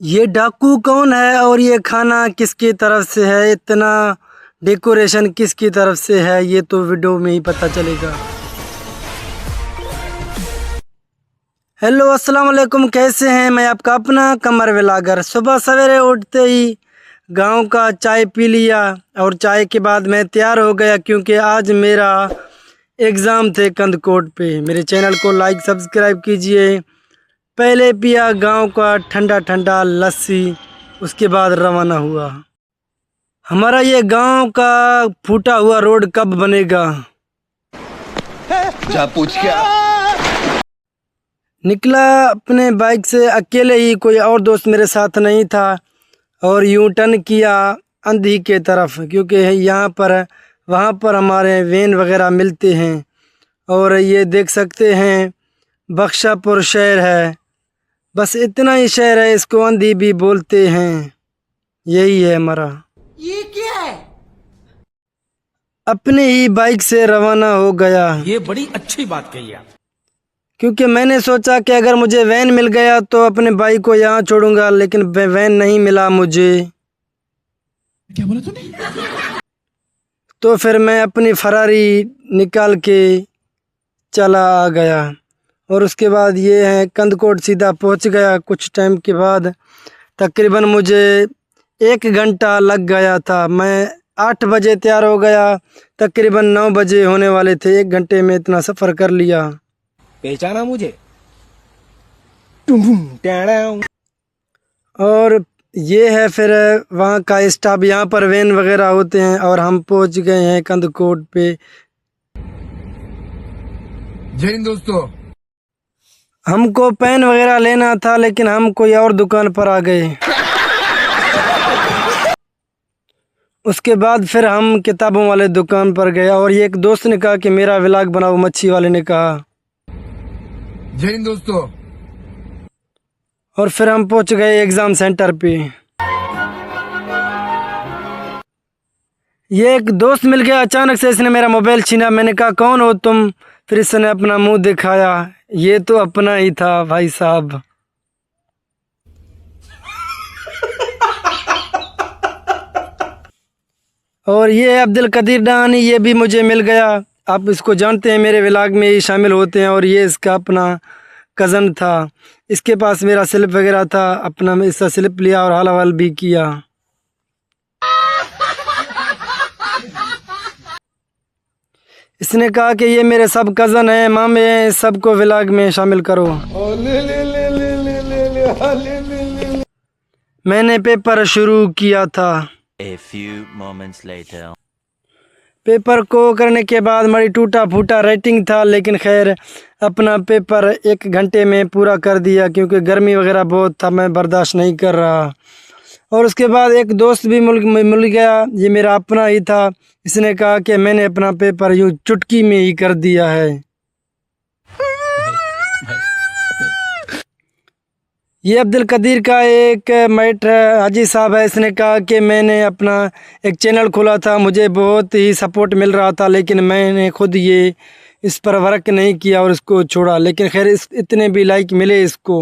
ये डाकू कौन है और ये खाना किसकी तरफ से है, इतना डेकोरेशन किसकी तरफ से है, ये तो वीडियो में ही पता चलेगा। हेलो अस्सलाम वालेकुम, कैसे हैं? मैं आपका अपना कमर व्लॉगर। सुबह सवेरे उठते ही गांव का चाय पी लिया और चाय के बाद मैं तैयार हो गया क्योंकि आज मेरा एग्ज़ाम थे कंदकोट पे। मेरे चैनल को लाइक सब्सक्राइब कीजिए। पहले पिया गांव का ठंडा ठंडा लस्सी, उसके बाद रवाना हुआ। हमारा ये गांव का फूटा हुआ रोड कब बनेगा? जा पूछ क्या। निकला अपने बाइक से अकेले ही, कोई और दोस्त मेरे साथ नहीं था, और यूं टर्न किया अंधी के तरफ क्योंकि यहाँ पर वहाँ पर हमारे वैन वगैरह मिलते हैं। और ये देख सकते हैं बख्शापुर शहर है, बस इतना ही शहर है, इसको अंधी भी बोलते हैं। यही है हमारा। ये क्या है? अपने ही बाइक से रवाना हो गया ये बड़ी अच्छी बात कही आप। क्योंकि मैंने सोचा कि अगर मुझे वैन मिल गया तो अपने बाइक को यहाँ छोड़ूंगा, लेकिन वैन नहीं मिला मुझे। क्या बोला तूने? तो फिर मैं अपनी फरारी निकाल के चला आ गया और उसके बाद ये है कंदकोट सीधा पहुंच गया। कुछ टाइम के बाद तकरीबन मुझे 1 घंटा लग गया था। मैं 8 बजे तैयार हो गया, तकरीबन 9 बजे होने वाले थे। 1 घंटे में इतना सफ़र कर लिया। पहचाना मुझे? और ये है फिर वहाँ का स्टाफ, यहाँ पर वैन वगैरह होते हैं और हम पहुँच गए हैं कंदकोट पे। जय हिंद दोस्तों। हमको पेन वगैरह लेना था लेकिन हम कोई और दुकान पर आ गए। उसके बाद फिर हम किताबों वाले दुकान पर गए और ये एक दोस्त ने कहा कि मेरा व्लॉग बनाओ, मच्छी वाले ने कहा। जय हिंद दोस्तों। और फिर हम पहुंच गए एग्ज़ाम सेंटर पे। ये एक दोस्त मिल गया, अचानक से इसने मेरा मोबाइल छीना। मैंने कहा कौन हो तुम? फिर इसने अपना मुंह दिखाया, ये तो अपना ही था भाई साहब। और ये है अब्दुल कदीर डानी, ये भी मुझे मिल गया। आप इसको जानते हैं, मेरे व्लॉग में ही शामिल होते हैं। और ये इसका अपना कज़न था, इसके पास मेरा स्लिप वगैरह था, अपना इसका स्लिप लिया और हाल हवाल भी किया। इसने कहा कि ये मेरे सब कज़न हैं, मामे हैं, सबको व्लॉग में शामिल करो। मैंने पेपर शुरू किया था। A few moments later. Paper को करने के बाद मेरी टूटा फूटा राइटिंग था, लेकिन खैर अपना पेपर 1 घंटे में पूरा कर दिया क्योंकि गर्मी वगैरह बहुत था, मैं बर्दाश्त नहीं कर रहा। और उसके बाद एक दोस्त भी मिल गया, ये मेरा अपना ही था। इसने कहा कि मैंने अपना पेपर यूँ चुटकी में ही कर दिया है। ये अब्दुल कदीर का एक मेट हाजी साहब है, इसने कहा कि मैंने अपना एक चैनल खोला था, मुझे बहुत ही सपोर्ट मिल रहा था, लेकिन मैंने खुद ये इस पर वर्क नहीं किया और इसको छोड़ा। लेकिन खैर इतने भी लाइक मिले इसको।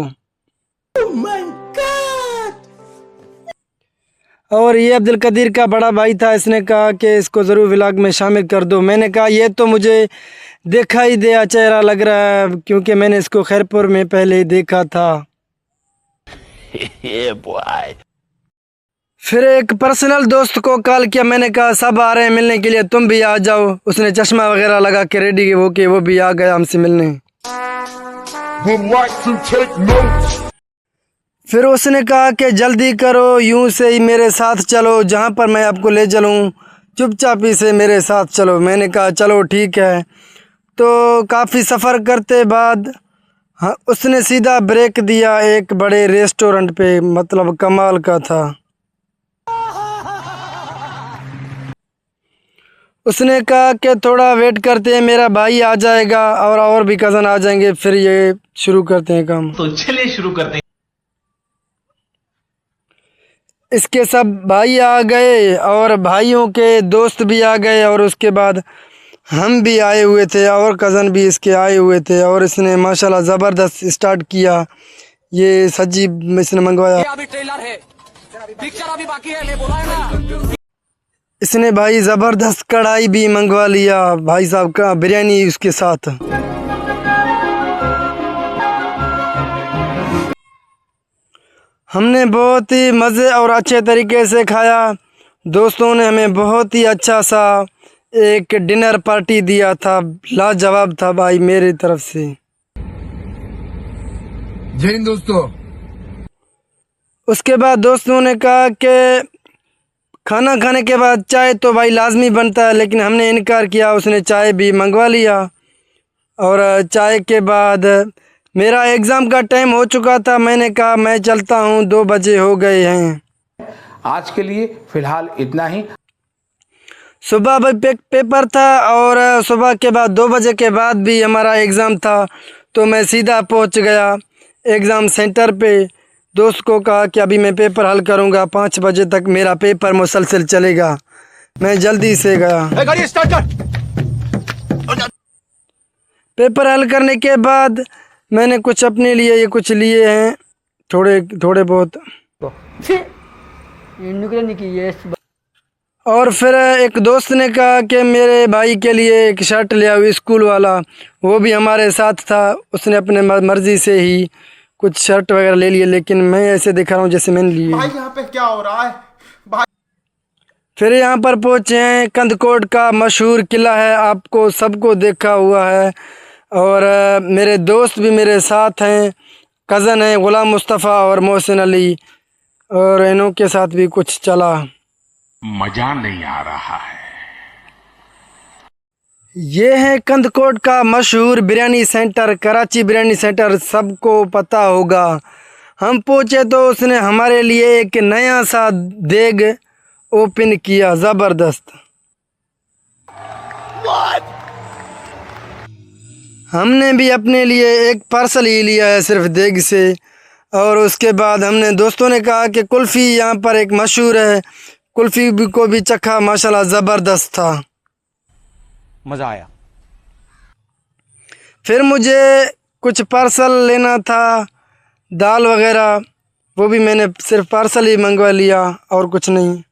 और ये अब्दुल कदीर का बड़ा भाई था, इसने कहा कि इसको ज़रूर व्लॉग में शामिल कर दो। मैंने कहा ये तो मुझे देखा ही दिया चेहरा लग रहा है क्योंकि मैंने इसको खैरपुर में पहले ही देखा था। Yeah, boy. फिर एक पर्सनल दोस्त को कॉल किया, मैंने कहा सब आ रहे हैं मिलने के लिए, तुम भी आ जाओ। उसने चश्मा वगैरह लगा के रेडी हो के वो भी आ गया हमसे मिलने। फिर उसने कहा कि जल्दी करो, यूं से ही मेरे साथ चलो, जहां पर मैं आपको ले चलूं चुपचाप ही से मेरे साथ चलो। मैंने कहा चलो ठीक है। तो काफ़ी सफ़र करते बाद हाँ, उसने सीधा ब्रेक दिया एक बड़े रेस्टोरेंट पे, मतलब कमाल का था। उसने कहा कि थोड़ा वेट करते हैं, मेरा भाई आ जाएगा और भी कज़न आ जाएंगे, फिर ये शुरू करते हैं काम। तो चलिए शुरू करते हैं। इसके सब भाई आ गए और भाइयों के दोस्त भी आ गए और उसके बाद हम भी आए हुए थे और कज़न भी इसके आए हुए थे। और इसने माशाल्लाह ज़बरदस्त स्टार्ट किया। ये सज्जी इसने मंगवाया। अभी ट्रेलर है, पिक्चर अभी बाकी है, बोला है ना। इसने भाई ज़बरदस्त कढ़ाई भी मंगवा लिया भाई साहब का, बिरयानी उसके साथ। हमने बहुत ही मज़े और अच्छे तरीके से खाया। दोस्तों ने हमें बहुत ही अच्छा सा एक डिनर पार्टी दिया था, लाजवाब था भाई मेरी तरफ से। जय हिंद दोस्तों। उसके बाद दोस्तों ने कहा कि खाना खाने के बाद चाय तो भाई लाजमी बनता है, लेकिन हमने इनकार किया। उसने चाय भी मंगवा लिया और चाय के बाद मेरा एग्ज़ाम का टाइम हो चुका था। मैंने कहा मैं चलता हूँ, 2 बजे हो गए हैं। आज के लिए फिलहाल इतना ही। सुबह भाई पेपर था और सुबह के बाद 2 बजे के बाद भी हमारा एग्ज़ाम था, तो मैं सीधा पहुँच गया एग्ज़ाम सेंटर पे। दोस्त को कहा कि अभी मैं पेपर हल करूँगा, 5 बजे तक मेरा पेपर मुसलसल चलेगा। मैं जल्दी से गया। गाड़ी स्टार्ट कर। पेपर हल करने के बाद मैंने कुछ अपने लिए ये कुछ लिए हैं, थोड़े बहुत। और फिर एक दोस्त ने कहा कि मेरे भाई के लिए एक शर्ट ले आओ स्कूल वाला, वो भी हमारे साथ था। उसने अपने मर्ज़ी से ही कुछ शर्ट वगैरह ले लिए, लेकिन मैं ऐसे दिखा रहा हूँ जैसे मैंने लिए। भाई यहाँ पे क्या हो रहा है भाई? फिर यहाँ पर पहुँचे हैं, कंदकोट का मशहूर किला है, आपको सबको देखा हुआ है। और मेरे दोस्त भी मेरे साथ हैं, कज़न हैं ग़ुलाम मुस्तफ़ा और मोहसिन अली, और इन्हों के साथ भी कुछ चला। मजा नहीं आ रहा है। ये है कंदकोट का मशहूर बिरयानी सेंटर, कराची बिरयानी सेंटर, सबको पता होगा। हम पहुँचे तो उसने हमारे लिए एक नया सा देग ओपन किया, ज़बरदस्त। हमने भी अपने लिए एक पार्सल ही लिया है सिर्फ देग से। और उसके बाद हमने दोस्तों ने कहा कि कुल्फ़ी यहाँ पर एक मशहूर है, कुल्फ़ी को भी चखा, माशाल्लाह ज़बरदस्त था, मजा आया। फिर मुझे कुछ पार्सल लेना था, दाल वगैरह, वो भी मैंने सिर्फ पार्सल ही मंगवा लिया और कुछ नहीं।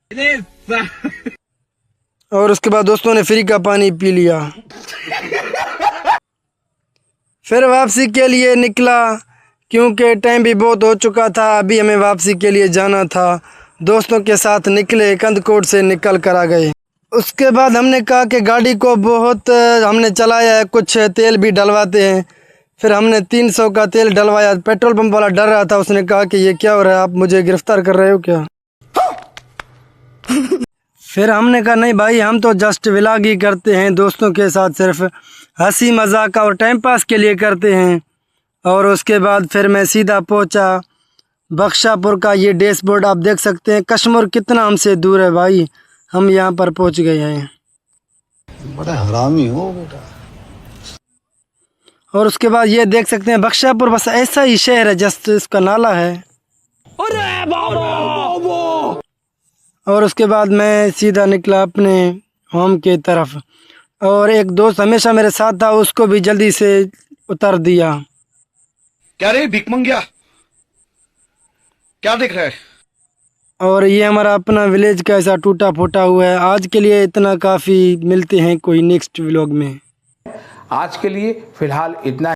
और उसके बाद दोस्तों ने फ्री का पानी पी लिया। फिर वापसी के लिए निकला, क्योंकि टाइम भी बहुत हो चुका था, अभी हमें वापसी के लिए जाना था। दोस्तों के साथ निकले, कंदकोट से निकल कर आ गए। उसके बाद हमने कहा कि गाड़ी को बहुत हमने चलाया है, कुछ तेल भी डलवाते हैं। फिर हमने 300 का तेल डलवाया। पेट्रोल पंप वाला डर रहा था, उसने कहा कि ये क्या हो रहा है, आप मुझे गिरफ्तार कर रहे हो क्या? फिर हमने कहा नहीं भाई, हम तो जस्ट व्लॉग ही करते हैं, दोस्तों के साथ सिर्फ हंसी मजाक और टाइम पास के लिए करते हैं। और उसके बाद फिर मैं सीधा पहुंचा बख्शापुर का। ये डैशबोर्ड आप देख सकते हैं, कश्मीर कितना हमसे दूर है भाई, हम यहाँ पर पहुंच गए हैं। बड़ा हरामी हो बेटा। और उसके बाद ये देख सकते हैं बख्शापुर बस ऐसा ही शहर है, जस्ट इसका नाला है। और उसके बाद मैं सीधा निकला अपने होम के तरफ, और एक दोस्त हमेशा मेरे साथ था, उसको भी जल्दी से उतार दिया। क्या रे भिकमंगिया, क्या देख रहा है? और ये हमारा अपना विलेज का ऐसा टूटा फूटा हुआ है। आज के लिए इतना काफ़ी, मिलते हैं कोई नेक्स्ट व्लॉग में। आज के लिए फिलहाल इतना।